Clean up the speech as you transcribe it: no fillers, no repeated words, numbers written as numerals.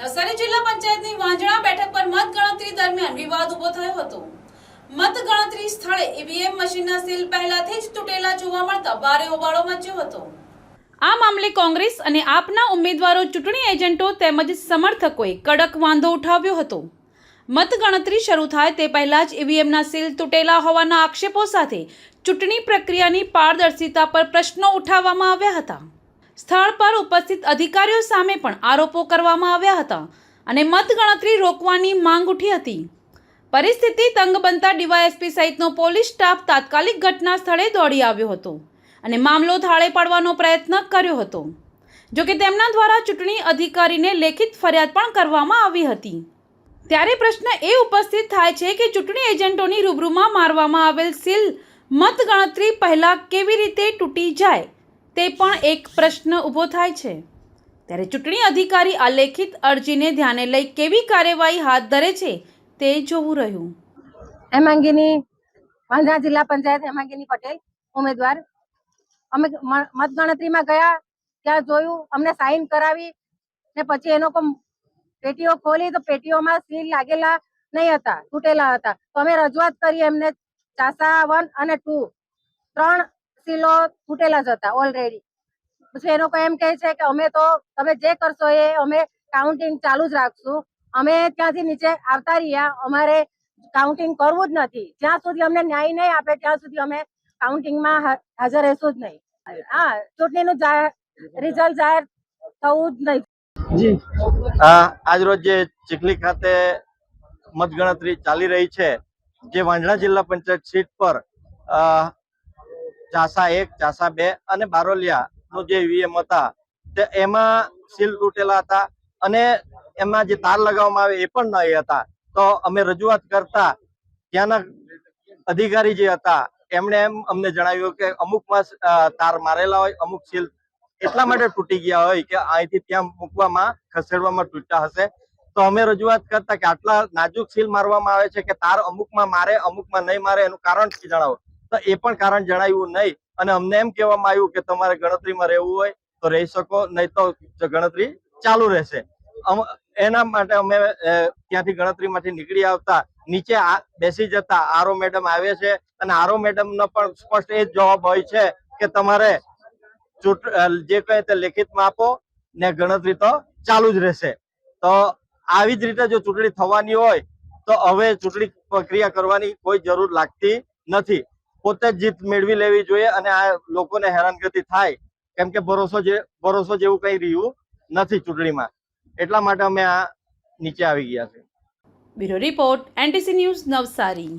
નવસારી જિલ્લા પંચાયતની વાંજણા બેઠક પર મતગણતરી દરમિયાન વિવાદ ઉભો થયો હતો। મતગણતરી સ્થળે ઈવીએમ મશીનના સીલ પહેલાથી જ તૂટેલા જોવા મળતા ભારે હોબાળો મચ્યો હતો। આ મામલે કોંગ્રેસ અને આપના ઉમેદવારો, ચૂંટણી એજન્ટો તેમજ સમર્થકોએ કડક વાંધો ઉઠાવ્યો હતો। મતગણતરી શરૂ થાય તે પહેલા જ ઈવીએમના સીલ તૂટેલા હોવાના આક્ષેપો સાથે ચૂંટણી પ્રક્રિયાની પારદર્શિતા પર પ્રશ્નો ઉઠાવવામાં આવ્યા હતા। સ્થળ પર ઉપસ્થિત અધિકારીઓ સામે પણ આરોપો કરવામાં આવ્યા હતા અને મતગણતરી રોકવાની માંગ ઉઠી હતી। પરિસ્થિતિ તંગ બનતા ડીવાયએસપી સહિતનો પોલીસ સ્ટાફ તાત્કાલિક ઘટના સ્થળે દોડી આવ્યો હતો અને મામલો થાળે પાડવાનો પ્રયત્ન કર્યો હતો। જોકે તેમના દ્વારા ચૂંટણી અધિકારીને લેખિત ફરિયાદ પણ કરવામાં આવી હતી। ત્યારે પ્રશ્ન એ ઉપસ્થિત થાય છે કે ચૂંટણી એજન્ટોની રૂબરૂમાં મારવામાં આવેલ સીલ મતગણતરી પહેલા કેવી રીતે તૂટી જાય તે પણ એક પ્રશ્ન ઊભો થાય છે। ત્યારે ચૂંટણી અધિકારી આ લેખિત અરજીને ધ્યાને લઈ કેવી કાર્યવાહી હાથ ધરે છે તે જોવું રહ્યું। હેમાંગીની વાંધણા જિલ્લા પંચાયત હેમાંગીની પટેલ ઉમેદવાર। અમે મતગણતરીમાં ગયા, ત્યાં જોયું, અમને સાઈન કરાવી ને પછી એનો પેટીઓ ખોલી તો પેટીઓમાં સીલ લાગેલા નહીં હતા, તૂટેલા હતા। તો અમે રજૂઆત કરી એમને, ચાસા 1 અને 2 3 સીલો તૂટેલા જ હતા ઓલરેડી। પછી એ લોકો એમ કહે છે કે અમે તો તમે જે કરશો એ અમે કાઉન્ટિંગ ચાલુ જ રાખશું। અમે ત્યાંથી નીચે આવતા રહ્યા, અમારે કાઉન્ટિંગ કરવું જ નથી। જ્યાં સુધી અમને ન્યાય નહીં આપે ત્યાં સુધી અમે કાઉન્ટિંગમાં હાજર રહેશું જ નહીં। હા, ચૂંટણીનું રિઝલ્ટ જાહેર થવું જ નહીં। જી આજ રોજ જે ચીખલી ખાતે મતગણતરી ચાલી રહી છે, જે વાંજણા જિલ્લા પંચાયત સીટ પર ચાસા 1, ચાસા 2 અને બારોલિયાનો જે ઈવીએમ હતા તે એમાં સીલ તૂટેલા હતા અને એમાં જે તાર લગાવવામાં આવે એ પણ નહીં હતા। તો અમે રજૂઆત કરતા ત્યાંના અધિકારી જે હતા એમણે અમને જણાવ્યું કે અમુકમાં તાર મારેલા હોય, અમુક સીલ એટલા માટે તૂટી ગયા હોય કે અહીંથી ત્યાં મૂકવામાં ખસેડવામાં તૂટ્યા હશે। તો અમે રજૂઆત કરતા કે આટલા નાજુક સીલ મારવામાં આવે છે કે તાર અમુકમાં મારે, અમુકમાં નહીં મારે, એનું કારણ જણાવો। તો એ પણ કારણ જણાવ્યું નહીં અને અમને એમ કહેવામાં આવ્યું કે તમારે ગણતરીમાં રહેવું હોય તો રહી શકો, નહીં તો ગણતરી ચાલુ રહેશે। એના માટે અમે ત્યાંથી ગણતરીમાંથી નીકળી આવતા નીચે બેસી જતા આરઓ મેડમ આવે છે અને આરઓ મેડમનો પણ સ્પષ્ટ એ જ જવાબ હોય છે કે તમારે જે કહે તે લેખિતમાં આપો ને ગણતરી તો ચાલુ જ રહેશે। તો આવી જ રીતે જો ચૂંટણી થવાની હોય તો હવે ચૂંટણી પ્રક્રિયા કરવાની કોઈ જરૂર લાગતી નથી। પોતે જ જીત મેળવી લેવી જોઈએ અને આ લોકોને હેરાનગતિ થાય, કેમ કે ભરોસો જેવું કઈ રહ્યું નથી ચૂંટણીમાં। એટલા માટે અમે આ નીચે આવી ગયા છે। Bureau report, NTC news, Navsari.